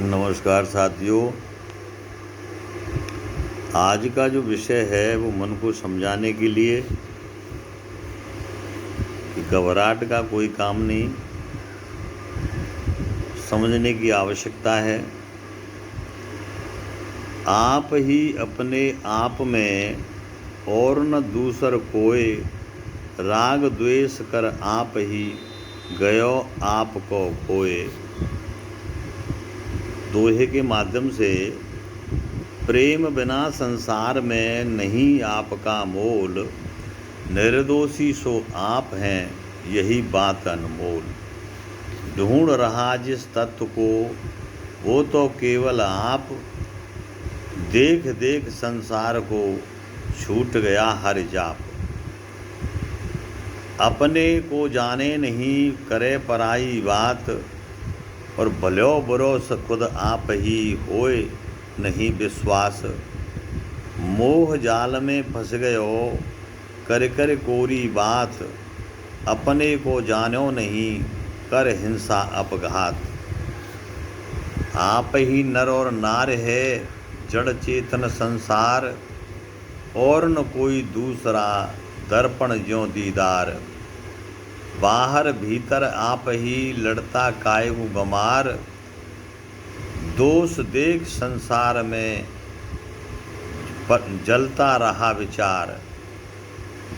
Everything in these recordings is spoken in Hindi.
नमस्कार साथियों। आज का जो विषय है वो मन को समझाने के लिए कि घबराहट का कोई काम नहीं, समझने की आवश्यकता है। आप ही अपने आप में और न दूसर कोय, राग द्वेष कर आप ही गयो आपको खोए। दोहे के माध्यम से प्रेम बिना संसार में नहीं आपका मोल, निर्दोषी सो आप हैं यही बात अनमोल। ढूंढ रहा जिस तत्व को वो तो केवल आप, देख देख संसार को छूट गया हर जाप। अपने को जाने नहीं करे पराई बात, और भलो बुरो खुद आप ही होए नहीं विश्वास। मोह जाल में फंस गयो कर कर कोरी बात, अपने को जानो नहीं कर हिंसा अपघात। आप ही नर और नार है जड़ चेतन संसार, और न कोई दूसरा दर्पण ज्यों दीदार। बाहर भीतर आप ही लड़ता कायु गमार, दोष देख संसार में जलता रहा विचार।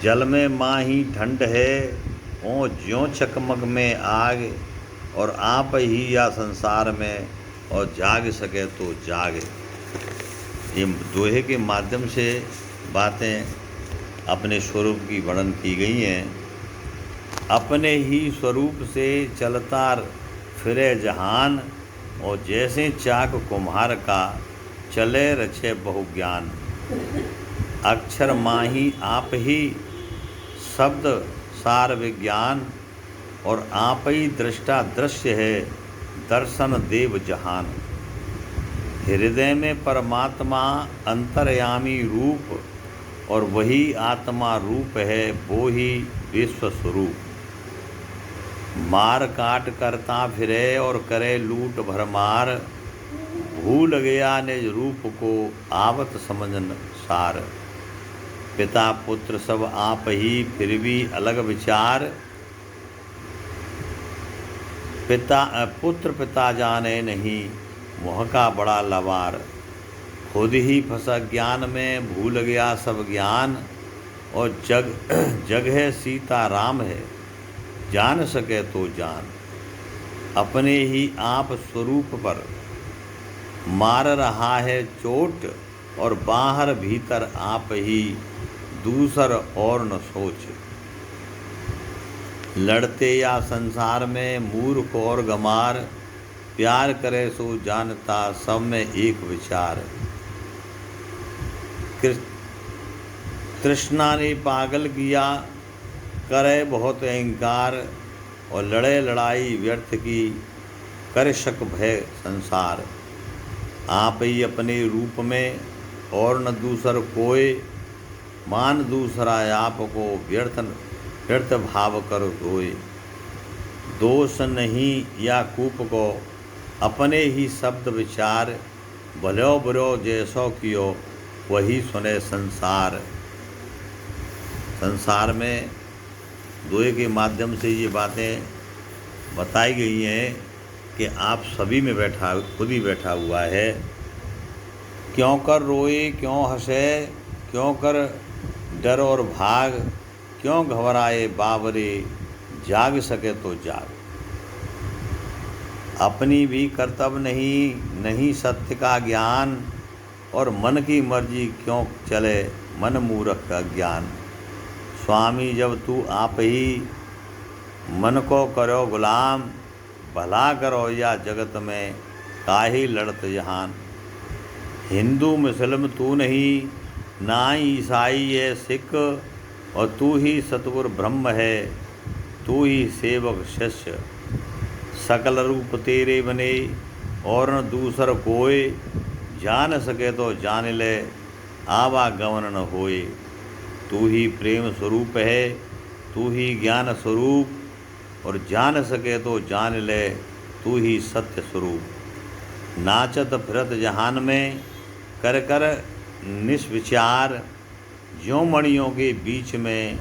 जल में माही ठंड है ओ ज्यों चकमक में आग, और आप ही या संसार में और जाग सके तो जागे। ये दोहे के माध्यम से बातें अपने स्वरूप की वर्णन की गई हैं। अपने ही स्वरूप से चलता फिरे जहान, और जैसे चाक कुम्हार का चले रचे बहुज्ञान। अक्षर माही आप ही शब्द सार विज्ञान, और आप ही दृष्टा दृश्य है दर्शन देव जहान। हृदय में परमात्मा अंतर्यामी रूप, और वही आत्मा रूप है वो ही विश्व स्वरूप। मार काट करता फिरे और करे लूट भरमार, भूल गया निज रूप को आवत समझन सार। पिता पुत्र सब आप ही फिर भी अलग विचार, पुत्र पिता जाने नहीं मोह का बड़ा लवार। खुद ही फंसा ज्ञान में भूल गया सब ज्ञान, और जग है सीता राम है जान सके तो जान। अपने ही आप स्वरूप पर मार रहा है चोट, और बाहर भीतर आप ही दूसर और न सोच। लड़ते या संसार में मूर्ख और गमार, प्यार करे सो जानता सब में एक विचार। तृष्णा ने पागल किया करे बहुत अहंकार, और लड़े लड़ाई व्यर्थ की कर शक भय संसार। आप ही अपने रूप में और न दूसर कोय, मान दूसरा आपको व्यर्थ भाव कर रोए। दोष नहीं या कूप को अपने ही शब्द विचार, भलो बुरो जैसो कियो वही सुने संसार। संसार में दोहे के माध्यम से ये बातें बताई गई हैं कि आप सभी में खुद ही बैठा हुआ है। क्यों कर रोए क्यों हंसे, क्यों कर डर और भाग, क्यों घबराए बावरे जाग सके तो जाग। अपनी भी कर्तव्य नहीं सत्य का ज्ञान, और मन की मर्जी क्यों चले मन मूर्ख का ज्ञान। स्वामी जब तू आप ही मन को करो गुलाम, भला करो या जगत में काहे लड़त जहान। हिंदू मुस्लिम तू नहीं ना ईसाई है सिख, और तू ही सतगुर ब्रह्म है तू ही सेवक शिष्य। सकल रूप तेरे बने और न दूसर कोय, जान सके तो जान ले आवागमन न होए। तू ही प्रेम स्वरूप है तू ही ज्ञान स्वरूप, और जान सके तो जान ले तू ही सत्य स्वरूप। नाचत फिरत जहान में कर कर निष्विचार, ज्यों मणियों के बीच में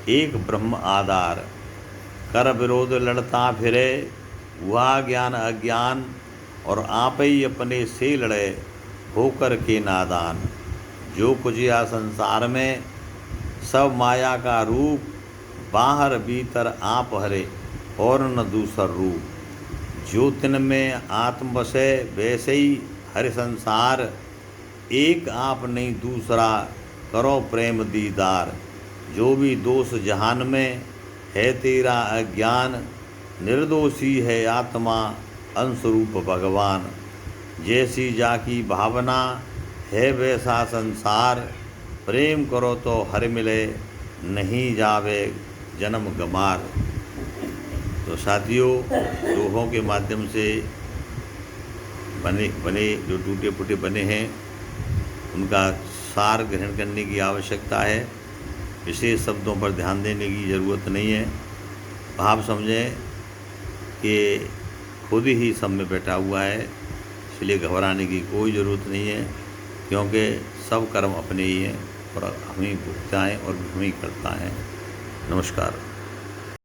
एक ब्रह्म आधार। कर विरोध लड़ता फिरे हुआ ज्ञान अज्ञान, और आप ही अपने से लड़े होकर के नादान। जो कुछ या संसार में सब माया का रूप, बाहर भीतर आप हरे और न दूसर रूप। जो तिन में आत्म बसे वैसे ही हर संसार, एक आप नहीं दूसरा करो प्रेम दीदार। जो भी दोष जहान में है तेरा अज्ञान, निर्दोषी है आत्मा अंशरूप भगवान। जैसी जाकी भावना है वैसा संसार, प्रेम करो तो हर मिले नहीं जावे जन्म गमार। तो साथियों, दोहों के माध्यम से बने जो टूटे फूटे बने हैं उनका सार ग्रहण करने की आवश्यकता है। विशेष शब्दों पर ध्यान देने की ज़रूरत नहीं है। भाव समझें कि खुद ही सब में बैठा हुआ है, इसलिए घबराने की कोई ज़रूरत नहीं है, क्योंकि सब कर्म अपने ही हैं और हम ही भुगता है और हम ही करता है। नमस्कार।